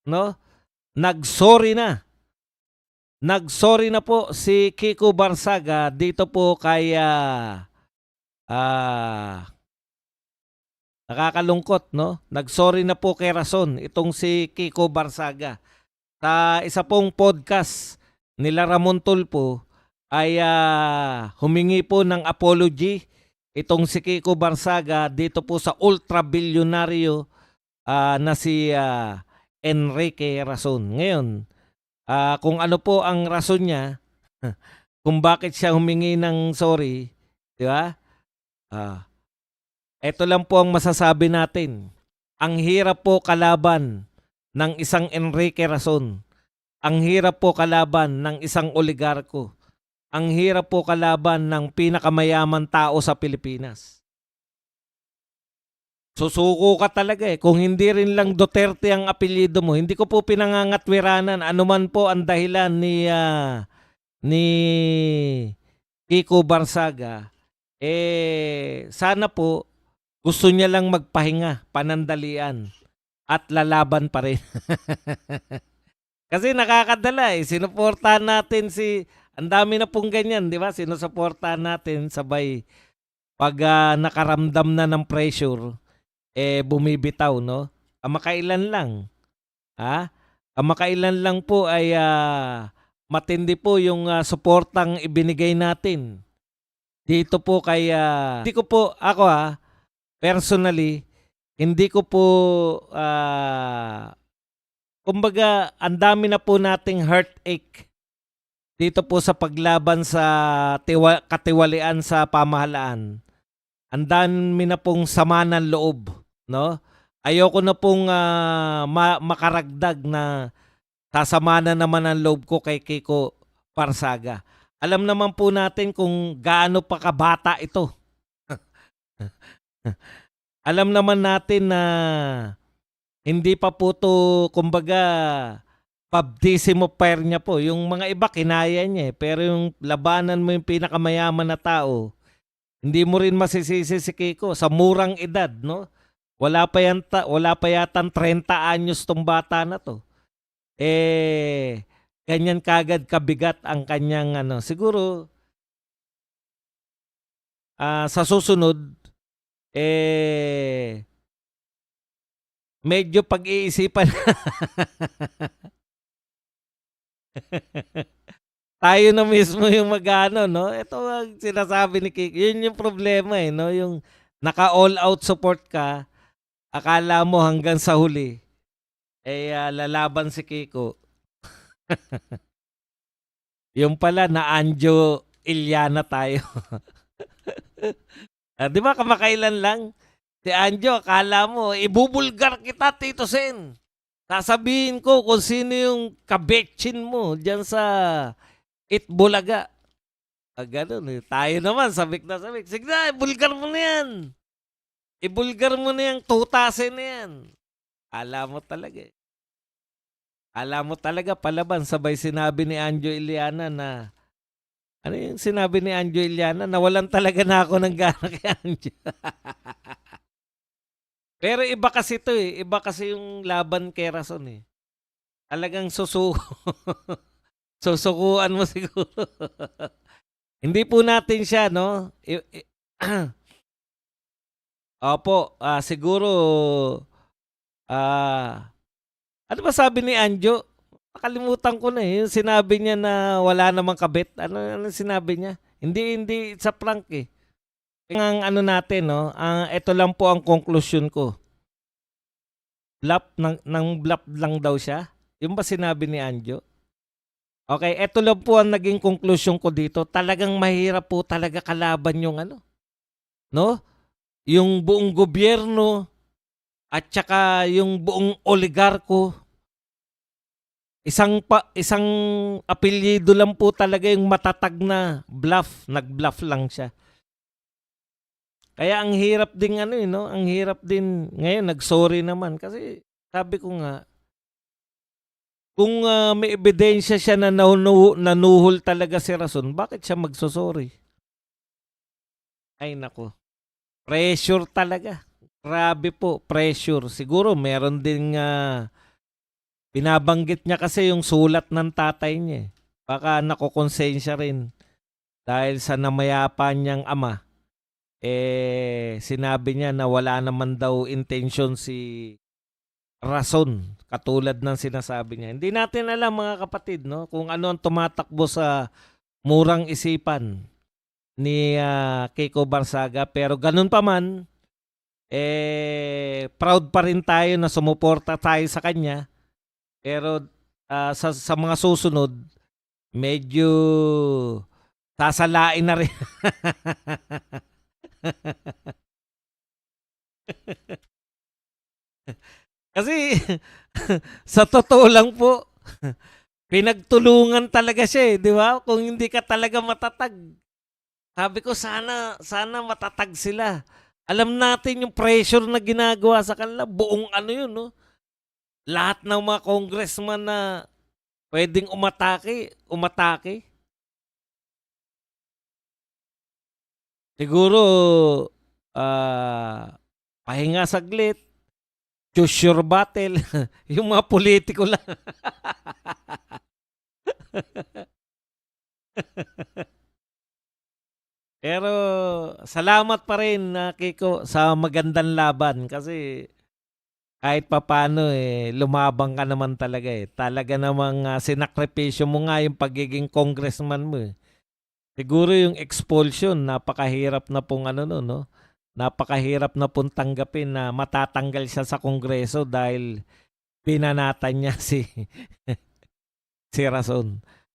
no? Nagsorry na. Nagsorry na po si Kiko Barsaga dito po kay ah, nakakalungkot, no? Nagsorry na po kay Rason itong si Kiko Barsaga. Sa isa pong podcast nila Ramon Tulfo ay humingi po ng apology itong si Kiko Barsaga dito po sa ultra-bilyonaryo na si Enrique Rason. Ngayon, kung ano po ang rason niya, kung bakit siya humingi ng sorry, di ba? Ito lang po ang masasabi natin. Ang hirap po kalaban ng isang Enrique Rason. Ang hirap po kalaban ng isang oligarko. Ang hirap po kalaban ng pinakamayaman tao sa Pilipinas. Susuko ka talaga eh. Kung hindi rin lang Duterte ang apelyido mo, hindi ko po pinangangatwiranan. Ano man po ang dahilan ni Kiko Barsaga, sana po gusto niya lang magpahinga, panandalian, at lalaban pa rin. Kasi nakakadala eh. Sinuportahan natin ang dami na pong ganyan, di ba? Sinusuportahan natin sabay pag nakaramdam na ng pressure, bumibitaw, no? Kamakailan lang. Kamakailan lang po ay matindi po yung suportang ibinigay natin. Dito po kay, hindi ko po, ako personally, hindi ko po, kumbaga, ang dami na po nating heartache dito po sa paglaban sa katiwalian sa pamahalaan. Ang dami na pong sama ng loob, no? Ayoko na pong makaragdag na sasama na naman ang loob ko kay Kiko Barsaga. Alam naman po natin kung gaano pa kabata ito. Alam naman natin na hindi pa po to, kumbaga, baptismo fire niya po. Yung mga iba kinaya niya eh. Pero yung labanan mo yung pinakamayaman na tao, hindi mo rin masisisi si Kiko sa murang edad, no? Wala pa yatang 30 anyos tong bata na to. Ganyan kagad kabigat ang kanyang siguro sa susunod medyo pag-iisipan. Tayo na mismo yung magano, no? Ito ang sinasabi ni Kiko. Yun yung problema eh, no? Yung naka-all out support ka, akala mo hanggang sa huli, lalaban si Kiko. Yung pala, na Anjo Iliana tayo. Di ba kamakailan lang? Si Anjo, akala mo, ibubulgar kita, Tito Sen. Sasabihin ko kung sino yung kabetchin mo dyan sa Itbulaga. Ganun eh. Tayo naman, sabik na sabik. Sige na, ibulgar mo na yan. Ibulgar mo na yung tutasin na yan. Alam mo talaga eh. Alam mo talaga palaban. Sabay sinabi ni Anjo Iliana na, ano yung sinabi ni Anjo Iliana? Nawalan talaga na ako ng gana kay Anjo. Pero iba kasi ito eh. Iba kasi yung laban kay Rason eh. Talagang susukuan mo siguro. Hindi po natin siya, no? Opo, siguro, ano ba sabi ni Anjo? Nakalimutan ko na eh. Yung sinabi niya na wala namang kabit. Ano sinabi niya? Hindi sa prank eh. Ang natin, no? Ito lang po ang conclusion ko. Bluff lang daw siya. Yung ba sinabi ni Anjo? Okay, ito lang po ang naging conclusion ko dito. Talagang mahirap po talaga kalaban yung no? Yung buong gobyerno at saka yung buong oligarko. Isang apelyido lang po talaga yung matatag na bluff. Nag-bluff lang siya. Kaya ang hirap din no? Ang hirap din ngayon nag-sorry naman kasi sabi ko nga kung may ebidensya siya na nanuhol talaga si Rason, bakit siya magsosorry? Ay nako. Pressure talaga. Grabe po, pressure. Siguro meron din Binabanggit niya kasi yung sulat ng tatay niya. Baka nakokonsensya rin dahil sa namayapa niyang ama. Sinabi niya na wala naman daw intention si Rason katulad ng sinasabi niya. Hindi natin alam mga kapatid, no, kung ano ang tumatakbo sa murang isipan ni Kiko Barsaga, pero ganun pa man proud pa rin tayo na sumuporta tayo sa kanya. Pero sa mga susunod medyo sasalain na rin. Kasi sa totoo lang po, pinagtulungan talaga siya, 'di ba? Kung hindi ka talaga matatag. Sabi ko sana matatag sila. Alam natin yung pressure na ginagawa sa kanila, buong ano 'yun, no? Lahat ng mga congressman na pwedeng umatake. Siguro pahinga saglit, choose your battle. Yung mga politiko lang. Pero salamat pa rin na Kiko sa magandang laban kasi kahit papano lumabang ka naman talaga eh. Talaga namang sinakripisyo mo nga yung pagiging congressman mo eh. Siguro yung expulsion napakahirap na pong ano no. Napakahirap na pong tanggapin na matatanggal siya sa kongreso dahil binanatan niya si si Rason.